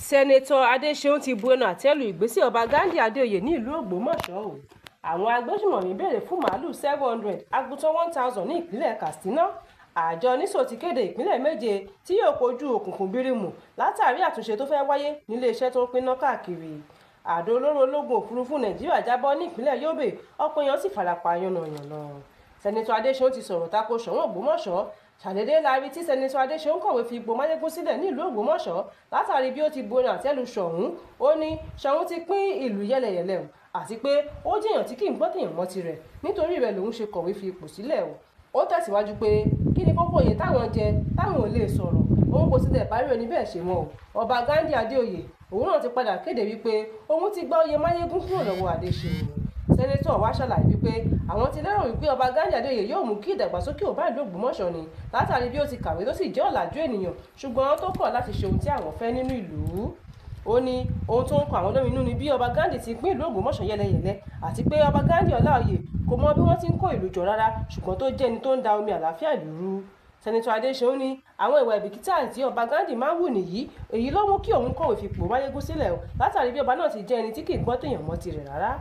sẹ́nẹ́tọ̀ adéṣeun ti bu ẹnu àtẹ́ lu ìgbésẹ̀ ọba Ghandi Adéoyè ní ìlú Ògbómọ̀ṣọ́ o. Àwọn agbésùmọ̀mí béèrè fún màálù 700 àgùntàn 1000 ní ìpínlẹ̀ Katsina. Àjọ nísò ti kéde ìpínlẹ̀ 7 tí yóò kojú òkùnkùn bírímù látàrí àtúnṣe tó fẹ́ wáyé nílé iṣẹ́ tó ń pinná káàkiri. Àdó olóró ológun òfurufú Nàìjíríà jábọ́ ní ìpínlẹ̀ Yobe, ọ̀pọ̀ èèyàn sì farapa yánnayànna. Sẹ́nẹ́tọ̀ adéṣeun ti sọ̀rọ̀ tako Ṣọ̀ún Ògbómọ̀ṣọ́. Ṣàdédé la rí tí sẹ́nẹ́tọ̀ adéṣeun kọ̀wé fi ipò máyégún sílẹ̀ nílùú Ògbómọ̀ṣọ́ látàrí bí ó ti bu ẹnu àtẹ́ lu Ṣọ̀ún. Ó ní Ṣọ̀ún ti pín ìlú yẹ́lẹyẹ̀lẹ o, àti pé ó jẹ́yàn tí kì í gbọ́ tèèyàn mọ́ tirẹ̀, nítorí rẹ̀ lòun ṣe kọ̀wé fi ipò sílẹ̀ o. Ó tẹ̀síwájú pé kí ni kókó oyè táwọn jẹ táwọn ò lè sọ̀rọ̀, òun kò tilẹ̀ parí ẹni bẹ́ẹ̀ ṣe mọ́ o. Ọba Ghandi Adéoyè òun náà ti padà kéde wípé òun ti gba oyè máyégún kúrò lọ́wọ́ Adéṣeun. Sẹ́nẹ́tọ̀ wá ṣàlàyé wípé àwọn ti lérò wípé ọba Ghandi Adéoyè yóò mú kí ìdàgbàsókè ò bá ìlú Ògbómọ̀ṣọ́ ni látàrí bí ó ti kàwé tó sì jẹ́ ọ̀làjú ènìyàn, ṣùgbọ́n tó kọ̀ láti ṣe ohun tí àwọn fẹ́ nínú ìlú. Ó ní ohun tó ń kọ àwọn lóminú ni bí ọba Ghandi ti pín ìlú Ògbómọ̀ṣọ́ yẹ́lẹyẹ̀lẹ, àti pé ọba Ghandi Ọláoyè kò mọ bí wọ́n ti ń kó ìlú jọ rárá, ṣùgbọ́n tó jẹ́ ẹni tó ń da omi àlàáfíà ìlú rú. Sẹ́nẹ́tọ̀ adéṣeun ní àwọn ìwà ìbìkítà tí ọba Ghandi máa ń wù nìyí, èyí ló mú kí òun kọ̀wé fipò máyégún sílẹ̀ o látàrí bí ọba náà ti jẹ́ ẹni tí kì í gbọ́ tèèyàn mọ́ tirẹ̀ rárá.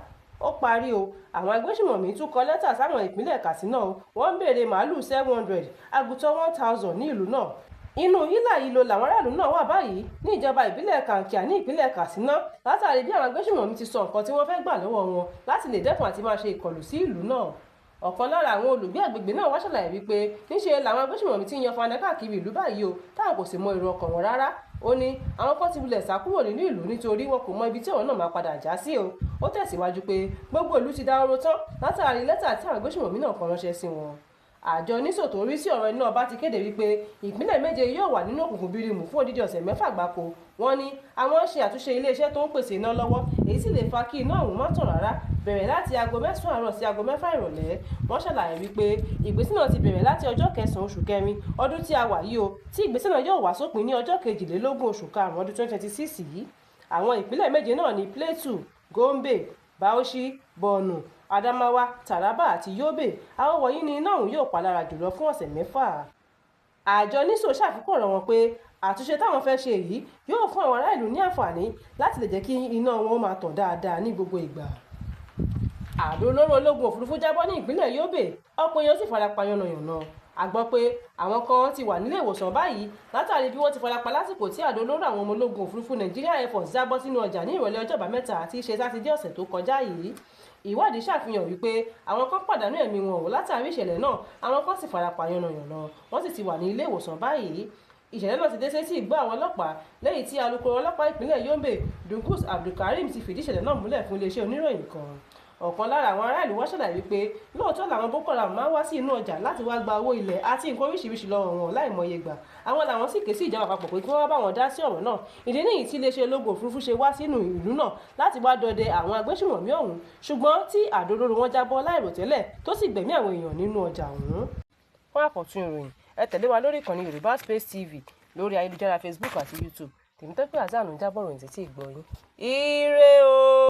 Ó parí o. Àwọn agbésùmọ̀mí tún kọ lẹ́tà sáwọn ìpínlẹ̀ Katsina o. Wọ́n ń béèrè màálù 700 àgùntàn 1000 ní ìlú náà. Inú hílàhílo làwọn aráàlú náà wà báyìí ní ìjọba ìbílẹ̀ Kankia ní ìpínlẹ̀ Katsina látàrí bí àwọn agbésùmọ̀mí ti sọ nǹkan tí wọ́n fẹ́ gbà lọ́wọ́ wọn láti lè dẹ́kun àti máa ṣe ìkọlù sí ìlú náà. Ọ̀kan lára àwọn olùgbé àgbègbè náà wá ṣàlàyé wípé níṣe làwọn agbésùmọ̀mí ti ń yan fanda káàkiri ìlú báyìí o, táwọn kò sì mọ èrò ọkàn wọn rárá. Ó ní àwọn kan ti wulẹ̀ sá kúrò nínú ìlú nítorí wọn kò mọ ibi tí ọ̀rọ̀ náà máa padà já sí o. Ó tẹ̀síwájú pé gbogbo ìlú ti dahoro tán látàrí lẹ́tà tí àwọn agbésùmọ̀mí náà kọ ránṣẹ́ sí wọn. Àjọ nísò tó rí sí ọ̀rọ̀ iná ọba ti kéde wípé ìpínlẹ̀ 7 yóò wà nínú òkùnkùn bírímù fún odidi ọ̀sẹ̀ 6 gbáko. Wọ́n ní àwọn ṣe àtúnṣe iléeṣẹ́ tó ń pèsè iná lọ́wọ́, èyí sì lè fa kí iná ọ̀hún má tàn rárá bẹ̀rẹ̀ láti aago 9 àárọ̀ sí aago 6 ìrọ̀lẹ́. Wọ́n ṣàlàyé wípé ìgbésẹ̀ náà ti bẹ̀rẹ̀ láti ọjọ́ 9 oṣù kẹrin ọdún tí a wà yìí o, tí ìgbésẹ̀ náà yóò wá sópin ní ọjọ́ 22 oṣù karùn-ún ọdún 2026 yìí. Àwọn ìpínlẹ̀ 7 náà ní Plateau, Gombe, Bauchi, Borno, Adamawa, Taraba àti Yobe. Àwọn wọ̀nyí ni iná ọ̀hún yóò pa lára jùlọ fún ọ̀sẹ̀ 6. Àjọ nísò ṣàfikún ọ̀rọ̀ wọn pé àtúnṣe táwọn fẹ́ ṣe yìí yóò fún àwọn ará ìlú ní àǹfààní láti lè jẹ́ kí iná wọn máa tàn dáadáa ní gbogbo ìgbà. Àdó olóró ológun òfurufú jábọ́ ní ìpínlẹ̀ Yobe, ọ̀pọ̀ èèyàn sì farapa yánnayànna. A gbọ́ pé àwọn kan ti wà nílé ìwòsàn báyìí látàrí bí wọ́n ti farapa lásìkò tí àdó olóró àwọn ọmọ ológun òfurufú Nigeria Air Force jábọ́ sínú ọjà ní ìrọ̀lẹ́ ọjọ́ Àbámẹ́ta àti ṣe Sátidé ọ̀sẹ̀ tó kọjá yìí. Ìwádìí ṣàfihàn wípé àwọn kan pàdánù ẹ̀mí wọn wò látàrí ìṣẹ̀lẹ̀ náà, àwọn kan sì farapa yánnayànna, wọ́n sì ti wà ní ilé ìwòsàn báyìí. Ìṣẹ̀lẹ̀ náà ti dé sétí ìgbọ́ àwọn ọlọ́pàá lẹ́yìn tí alukoro ọlọ́pàá ìpínlẹ̀ Yobe, Dungus Abdulkarim ti fìdí ìṣẹ̀lẹ̀ náà múlẹ̀ fún iléeṣẹ́ oníròyìn kan. Ọ̀kan lára àwọn ará ìlú wá ṣàlàyé wípé lóòótọ́ làwọn Boko Haram máa ń wá sí inú ọjà láti wá gba owó ilẹ̀ àti nǹkan oríṣiríṣi lọ́wọ́ wọn láìmọye ìgbà. Àwọn làwọn sì ké sí ìjọba àpapọ̀ pé kí wọ́n bá wọn dá sí ọ̀rọ̀ náà. Ìdí nìyí tí iléeṣẹ́ ológun òfurufú ṣe wá sínú ìlú náà láti wá dọdẹ àwọn agbésùmọ̀mí ọ̀hún, ṣùgbọ́n tí àdó olóró wọn jábọ́ láìròtẹ́lẹ̀ tó sì gbẹ̀mí àwọn èèyàn nínú ọjà ọ̀hún. Fún àkọ́tún ìròyìn, ẹ tẹ̀lé wa lórí ìkànnì Yorùbá Space TV lórí ayélujára Facebook àti YouTube. Tèmítọ́pẹ́ Àzánù jábọ̀ ròyìn títí ìgbọ́ yín. Ire o.